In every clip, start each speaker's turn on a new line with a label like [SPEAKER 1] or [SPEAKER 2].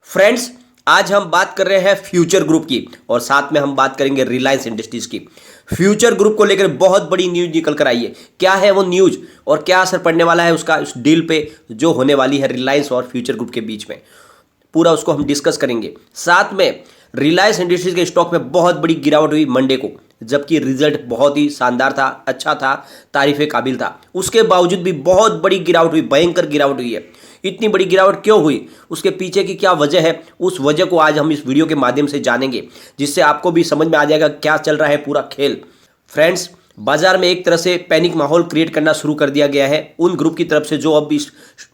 [SPEAKER 1] Friends, आज हम बात कर रहे हैं फ्यूचर ग्रुप की और साथ में हम बात करेंगे रिलायंस इंडस्ट्रीज की। फ्यूचर ग्रुप को लेकर बहुत बड़ी न्यूज निकल कर आई है। क्या है वो न्यूज और क्या असर पड़ने वाला है उसका उस डील पे जो होने वाली है रिलायंस और फ्यूचर ग्रुप के बीच में, पूरा उसको हम डिस्कस करेंगे। साथ में रिलायंस इंडस्ट्रीज के स्टॉक में बहुत बड़ी गिरावट हुई मंडे को, जबकि रिजल्ट बहुत ही शानदार था, अच्छा था, तारीफे काबिल था। उसके बावजूद भी बहुत बड़ी गिरावट हुई, भयंकर गिरावट हुई है। इतनी बड़ी गिरावट क्यों हुई, उसके पीछे की क्या वजह है, उस वजह को आज हम इस वीडियो के माध्यम से जानेंगे, जिससे आपको भी समझ में आ जाएगा क्या चल रहा है पूरा खेल। फ्रेंड्स, बाजार में एक तरह से पैनिक माहौल क्रिएट करना शुरू कर दिया गया है उन ग्रुप की तरफ से जो अब इस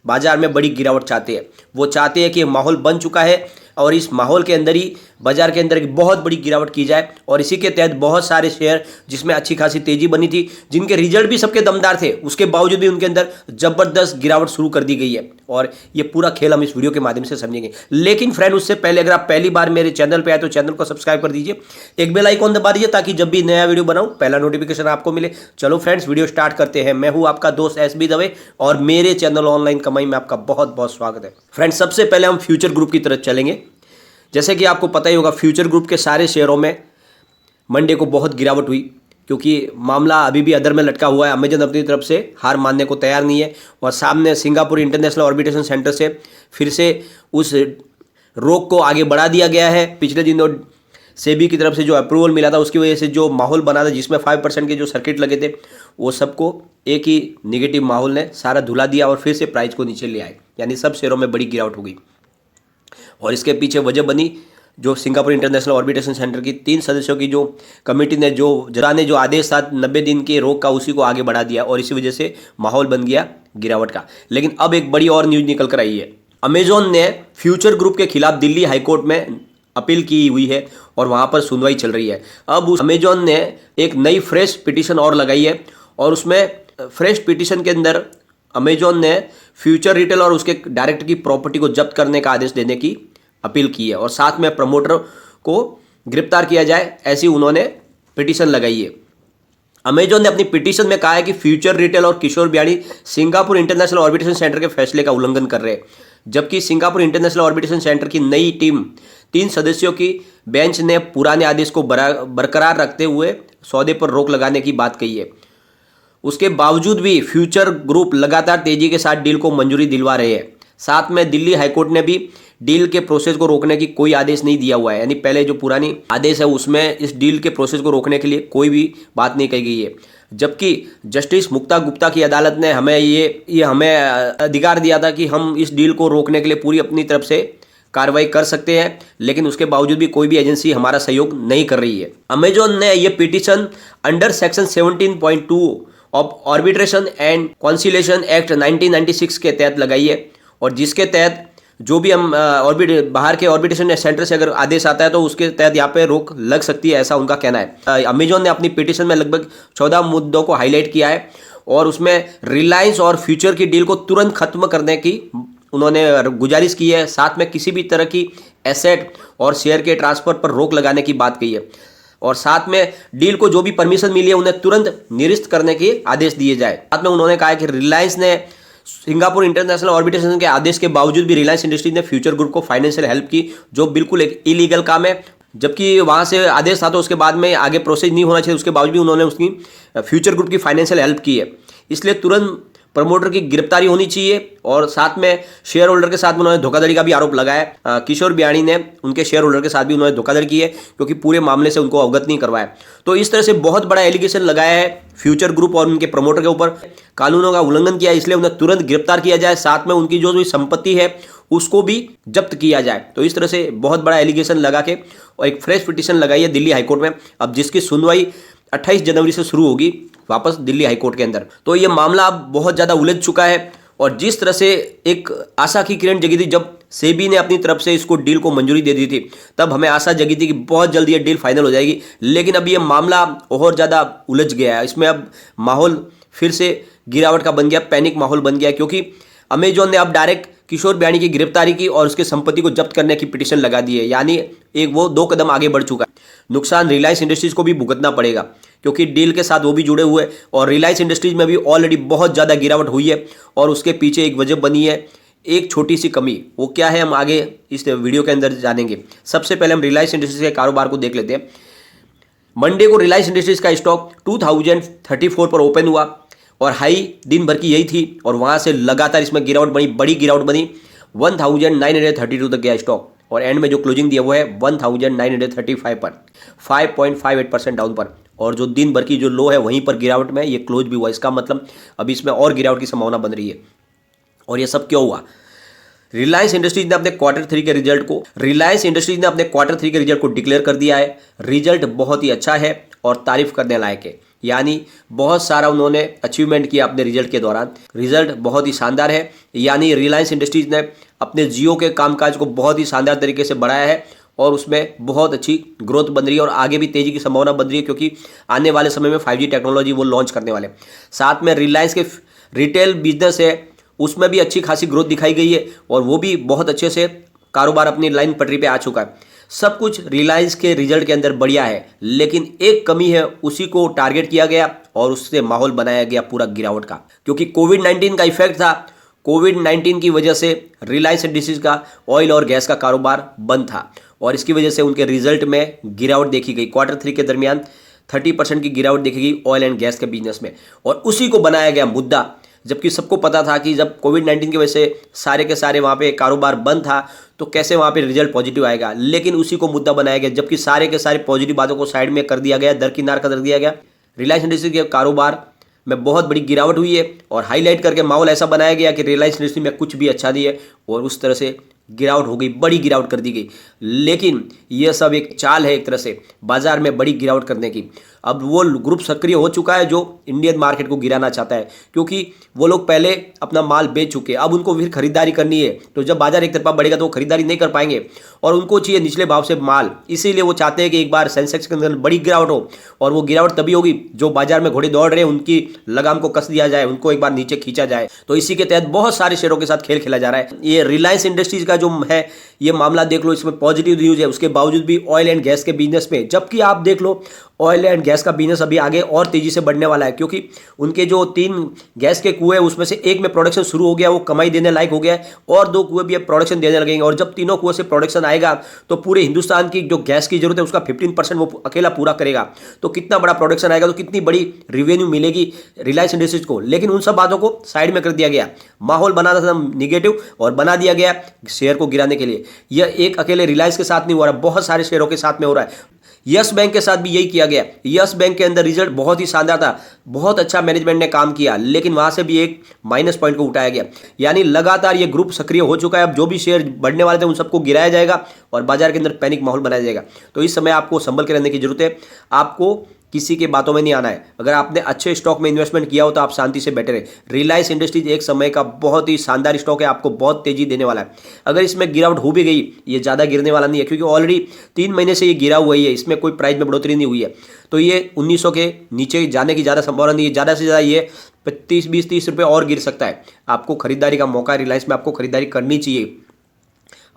[SPEAKER 1] बाजार में बड़ी गिरावट चाहते हैं। वो चाहते हैं कि माहौल बन चुका है और इस माहौल के अंदर ही बाजार के अंदर एक बहुत बड़ी गिरावट की जाए, और इसी के तहत बहुत सारे शेयर जिसमें अच्छी खासी तेजी बनी थी, जिनके रिजल्ट भी सबके दमदार थे, उसके बावजूद भी उनके अंदर जबरदस्त गिरावट शुरू कर दी गई है। और ये पूरा खेल हम इस वीडियो के माध्यम से समझेंगे। लेकिन फ्रेंड, उससे पहले अगर आप पहली बार मेरे चैनल पे आए तो चैनल को सब्सक्राइब कर दीजिए, एक बेल आइकॉन दबा दीजिए ताकि जब भी नया वीडियो बनाऊं पहला नोटिफिकेशन आपको मिले। चलो फ्रेंड्स, वीडियो स्टार्ट करते हैं। मैं हूं आपका दोस्त SB दवे और मेरे चैनल ऑनलाइन कमाई में आपका बहुत बहुत स्वागत है। फ्रेंड्स, सबसे पहले हम फ्यूचर ग्रुप की तरफ चलेंगे। जैसे कि आपको पता ही होगा, फ्यूचर ग्रुप के सारे शेयरों में मंडे को बहुत गिरावट हुई, क्योंकि मामला अभी भी अधर में लटका हुआ है। अमेजन अपनी तरफ से हार मानने को तैयार नहीं है और सामने सिंगापुर इंटरनेशनल ऑर्बिटेशन सेंटर से फिर से उस रोक को आगे बढ़ा दिया गया है। पिछले दिनों सेबी की तरफ से जो अप्रूवल मिला था, उसकी वजह से जो माहौल बना था, जिसमें 5% के जो सर्किट लगे थे, वो सबको एक ही निगेटिव माहौल ने सारा धुला दिया और फिर से प्राइस को नीचे ले आए, यानी सब शेयरों में बड़ी गिरावट हो गई। और इसके पीछे वजह बनी जो सिंगापुर इंटरनेशनल ऑर्बिटेशन सेंटर की 3 सदस्यों की जो कमेटी ने जो आदेश था 90 दिन के रोक का, उसी को आगे बढ़ा दिया और इसी वजह से माहौल बन गया गिरावट का। लेकिन अब एक बड़ी और न्यूज निकल कर आई है। अमेजॉन ने फ्यूचर ग्रुप के खिलाफ दिल्ली हाईकोर्ट में अपील की हुई है और वहां पर सुनवाई चल रही है। अब उस अमेजॉन ने एक नई फ्रेश पिटीशन और लगाई है और उसमें फ्रेश पिटीशन के अंदर अमेजॉन ने फ्यूचर रिटेल और उसके डायरेक्टर की प्रॉपर्टी को जब्त करने का आदेश देने की अपील की है और साथ में प्रमोटर को गिरफ्तार किया जाए, ऐसी उन्होंने पिटीशन लगाई है। अमेजॉन ने अपनी पिटीशन में कहा है कि फ्यूचर रिटेल और Kishore Biyani Singapore international ऑर्बिटेशन centre के फैसले का उल्लंघन कर रहे हैं, जबकि सिंगापुर इंटरनेशनल ऑर्बिटेशन सेंटर की नई टीम 3 सदस्यों की बेंच ने पुराने आदेश को बरकरार रखते हुए सौदे पर रोक लगाने की बात कही है। उसके बावजूद भी फ्यूचर ग्रुप लगातार तेजी के साथ डील को मंजूरी दिलवा रहे हैं। साथ में दिल्ली हाईकोर्ट ने भी डील के प्रोसेस को रोकने की कोई आदेश नहीं दिया हुआ है, यानी पहले जो पुरानी आदेश है उसमें इस डील के प्रोसेस को रोकने के लिए कोई भी बात नहीं कही गई है। जबकि जस्टिस मुक्ता गुप्ता की अदालत ने हमें ये हमें अधिकार दिया था कि हम इस डील को रोकने के लिए पूरी अपनी तरफ से कार्रवाई कर सकते हैं, लेकिन उसके बावजूद भी कोई भी एजेंसी हमारा सहयोग नहीं कर रही है। अमेजॉन ने यह petition under section 17.2 of arbitration and conciliation act 1996 के तहत लगाई है और जिसके तहत जो भी हम बाहर के ऑर्बिटेशन सेंटर से अगर आदेश आता है तो उसके तहत यहाँ पे रोक लग सकती है, ऐसा उनका कहना है। अमेजॉन ने अपनी पिटीशन में लगभग 14 मुद्दों को हाईलाइट किया है और उसमें रिलायंस और फ्यूचर की डील को तुरंत खत्म करने की उन्होंने गुजारिश की है। साथ में किसी भी तरह की एसेट और शेयर के ट्रांसफर पर रोक लगाने की बात कही है और साथ में डील को जो भी परमिशन मिली है उन्हें तुरंत निरस्त करने के आदेश दिए जाए। साथ में उन्होंने कहा कि रिलायंस ने सिंगापुर इंटरनेशनल ऑर्बिटेशन के आदेश के बावजूद भी रिलायंस इंडस्ट्रीज ने फ्यूचर ग्रुप को फाइनेंशियल हेल्प की, जो बिल्कुल एक इलीगल काम है। जबकि वहां से आदेश था तो उसके बाद में आगे प्रोसेस नहीं होना चाहिए, उसके बावजूद भी उन्होंने उसकी फ्यूचर ग्रुप की फाइनेंशियल हेल्प की है। इसलिए तुरंत प्रमोटर की गिरफ्तारी होनी चाहिए और साथ में शेयर होल्डर के साथ में उन्होंने धोखाधड़ी का भी आरोप लगाया। किशोर बियाणी ने उनके शेयर होल्डर के साथ भी उन्होंने धोखाधड़ी की है, क्योंकि पूरे मामले से उनको अवगत नहीं करवाया। तो इस तरह से बहुत बड़ा एलिगेशन लगाया है फ्यूचर ग्रुप और उनके प्रमोटर के ऊपर। कानूनों का उल्लंघन किया, इसलिए उन्हें तुरंत गिरफ्तार किया जाए, साथ में उनकी जो भी संपत्ति है उसको भी जब्त किया जाए। तो इस तरह से बहुत बड़ा एलिगेशन लगा के और एक फ्रेश पिटीशन लगाई है दिल्ली हाईकोर्ट में, अब जिसकी सुनवाई 28 जनवरी से शुरू होगी वापस दिल्ली हाईकोर्ट के अंदर। तो ये मामला अब बहुत ज़्यादा उलझ चुका है और जिस तरह से एक आशा की किरण जगी थी जब सेबी ने अपनी तरफ से इसको डील को मंजूरी दे दी थी, तब हमें आशा जगी थी कि बहुत जल्दी ये डील फाइनल हो जाएगी। लेकिन अब ये मामला और ज़्यादा उलझ गया है। इसमें अब माहौल फिर से गिरावट का बन गया, पैनिक माहौल बन गया, क्योंकि अमेजॉन ने अब डायरेक्ट किशोर बियाणी की गिरफ्तारी की और उसके संपत्ति को जब्त करने की पिटीशन लगा दी है, यानी एक वो 2 कदम आगे बढ़ चुका है। नुकसान रिलायंस इंडस्ट्रीज को भी भुगतना पड़ेगा, क्योंकि डील के साथ वो भी जुड़े हुए और रिलायंस इंडस्ट्रीज में भी ऑलरेडी बहुत ज़्यादा गिरावट हुई है और उसके पीछे एक वजह बनी है एक छोटी सी कमी, वो क्या है हम आगे इस वीडियो के अंदर जानेंगे। सबसे पहले हम रिलायंस इंडस्ट्रीज के कारोबार को देख लेते हैं। मंडे को रिलायंस इंडस्ट्रीज का स्टॉक 2034 पर ओपन हुआ और हाई दिन भर की यही थी और वहां से लगातार इसमें गिरावट बनी, बड़ी गिरावट बनी। 1932 तक गया स्टॉक और एंड में जो क्लोजिंग दिया वो है 1935 पर, 5.58% डाउन पर। और जो दिन भर की जो लो है वहीं पर गिरावट में ये क्लोज भी हुआ। इसका मतलब अभी इसमें और गिरावट की संभावना बन रही है। और ये सब क्यों हुआ? रिलायंस इंडस्ट्रीज ने अपने क्वार्टर थ्री के रिजल्ट को डिक्लेयर कर दिया है। रिजल्ट बहुत ही अच्छा है और तारीफ करने लायक है, यानी बहुत सारा उन्होंने अचीवमेंट किया अपने रिजल्ट के दौरान। रिजल्ट बहुत ही शानदार है, यानी रिलायंस इंडस्ट्रीज ने अपने जियो के कामकाज को बहुत ही शानदार तरीके से बढ़ाया है और उसमें बहुत अच्छी ग्रोथ बन रही है और आगे भी तेजी की संभावना बन रही है, क्योंकि आने वाले समय में 5G टेक्नोलॉजी वो लॉन्च करने वाले। साथ में रिलायंस के रिटेल बिजनेस है उसमें भी अच्छी खासी ग्रोथ दिखाई गई है और वो भी बहुत अच्छे से कारोबार अपनी लाइन पटरी पे आ चुका है। सब कुछ रिलायंस के रिजल्ट के अंदर बढ़िया है, लेकिन एक कमी है, उसी को टारगेट किया गया और उससे माहौल बनाया गया पूरा गिरावट का, क्योंकि कोविड-19 का इफेक्ट था। कोविड-19 की वजह से रिलायंस इंडस्ट्रीज का ऑयल और गैस का कारोबार बंद था और इसकी वजह से उनके रिजल्ट में गिरावट देखी गई। क्वार्टर थ्री के दरमियान 30% की गिरावट देखी गई ऑयल एंड गैस के बिजनेस में और उसी को बनाया गया मुद्दा, जबकि सबको पता था कि जब कोविड-19 की वजह से सारे के सारे वहाँ पे कारोबार बंद था तो कैसे वहाँ पे रिजल्ट पॉजिटिव आएगा, लेकिन उसी को मुद्दा बनाया गया, जबकि सारे के सारे पॉजिटिव बातों को साइड में कर दिया गया, दरकिनार कर दिया गया। रिलायंस इंडस्ट्री के कारोबार में बहुत बड़ी गिरावट हुई है और हाईलाइट करके माहौल ऐसा बनाया गया कि रिलायंस इंडस्ट्री में कुछ भी अच्छा नहीं है और उस तरह से गिरावट हो गई, बड़ी गिरावट कर दी गई। लेकिन यह सब एक चाल है एक तरह से बाजार में बड़ी गिरावट करने की। अब वो ग्रुप सक्रिय हो चुका है जो इंडियन मार्केट को गिराना चाहता है, क्योंकि वो लोग पहले अपना माल बेच चुके हैं, अब उनको फिर खरीदारी करनी है। तो जब बाजार एक तरफा बढ़ेगा तो वो खरीदारी नहीं कर पाएंगे और उनको चाहिए निचले भाव से माल, इसीलिए वो चाहते हैं कि एक बार सेंसेक्स के अंदर बड़ी गिरावट हो और वो गिरावट तभी होगी जो बाजार में घोड़े दौड़ रहे हैं उनकी लगाम को कस दिया जाए, उनको एक बार नीचे खींचा जाए। तो इसी के तहत बहुत सारे शेयरों के साथ खेल खेला जा रहा है। ये रिलायंस इंडस्ट्रीज का जो है ये मामला देख लो, इसमें पॉजिटिव न्यूज है, उसके बावजूद भी ऑयल एंड गैस के बिजनेस में, जबकि आप देख लो ऑयल एंड गैस का बिजनेस अभी आगे और तेजी से बढ़ने वाला है, क्योंकि उनके जो 3 गैस के कुएं उसमें से एक में प्रोडक्शन शुरू हो गया, वो कमाई देने लायक हो गया है और 2 कुएं भी अब प्रोडक्शन देने लगेंगे। और जब तीनों कुएं से प्रोडक्शन आएगा तो पूरे हिंदुस्तान की जो गैस की जरूरत है उसका 15% वो अकेला पूरा करेगा। तो कितना बड़ा प्रोडक्शन आएगा, तो कितनी बड़ी रिवेन्यू मिलेगी रिलायंस इंडस्ट्रीज को। लेकिन उन सब बातों को साइड में कर दिया गया, माहौल बना था निगेटिव और बना दिया गया शेयर को गिराने के लिए। यह एक अकेले रिलायंस के साथ नहीं हो रहा, बहुत सारे शेयरों के साथ में हो रहा है। यस बैंक के साथ भी यही किया गया। यस बैंक के अंदर रिजल्ट बहुत ही शानदार था, बहुत अच्छा मैनेजमेंट ने काम किया, लेकिन वहां से भी एक माइनस पॉइंट को उठाया गया। यानी लगातार ये ग्रुप सक्रिय हो चुका है। अब जो भी शेयर बढ़ने वाले थे उन सबको गिराया जाएगा और बाजार के अंदर पैनिक माहौल बनाया जाएगा। तो इस समय आपको संभल के रहने की जरूरत है, आपको किसी के बातों में नहीं आना है। अगर आपने अच्छे स्टॉक में इन्वेस्टमेंट किया हो तो आप शांति से बैठे रहे। रिलायंस इंडस्ट्रीज एक समय का बहुत ही शानदार स्टॉक है, आपको बहुत तेजी देने वाला है। अगर इसमें गिरावट हो भी गई, ये ज़्यादा गिरने वाला नहीं है, क्योंकि ऑलरेडी 3 महीने से ये गिरा हुआ ही है, इसमें कोई प्राइस में बढ़ोतरी नहीं हुई है। तो ये 1900 के नीचे जाने की ज़्यादा संभावना नहीं है। ज़्यादा से ज़्यादा ये 20-30 रुपये और गिर सकता है। आपको खरीदारी का मौका रिलायंस में आपको खरीदारी करनी चाहिए।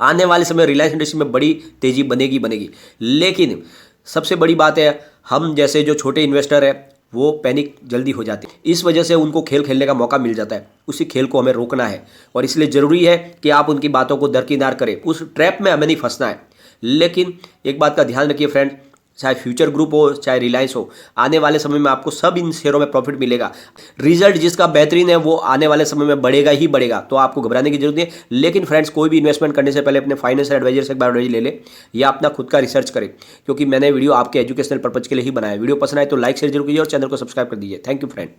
[SPEAKER 1] आने वाले समय रिलायंस इंडस्ट्री में बड़ी तेजी बनेगी। लेकिन सबसे बड़ी बात है, हम जैसे जो छोटे इन्वेस्टर है वो पैनिक जल्दी हो जाते हैं, इस वजह से उनको खेल खेलने का मौका मिल जाता है। उसी खेल को हमें रोकना है और इसलिए ज़रूरी है कि आप उनकी बातों को दरकिनार करें, उस ट्रैप में हमें नहीं फंसना है। लेकिन एक बात का ध्यान रखिए फ्रेंड, चाहे फ्यूचर ग्रुप हो चाहे रिलायंस हो, आने वाले समय में आपको सब इन शेयरों में प्रॉफिट मिलेगा। रिजल्ट जिसका बेहतरीन है वो आने वाले समय में बढ़ेगा ही बढ़ेगा, तो आपको घबराने की जरूरत नहीं है। लेकिन फ्रेंड्स, कोई भी इन्वेस्टमेंट करने से पहले अपने फाइनेंशियल एडवाइजर से एक बार एडवाइस ले ले या अपना खुद का रिसर्च करें, क्योंकि मैंने वीडियो आपके एजुकेशनल पर्पज के लिए ही बनाया। वीडियो पसंद आए तो लाइक शेयर जरूर कीजिए और चैनल को सब्सक्राइब कर दीजिए। Thank you friend.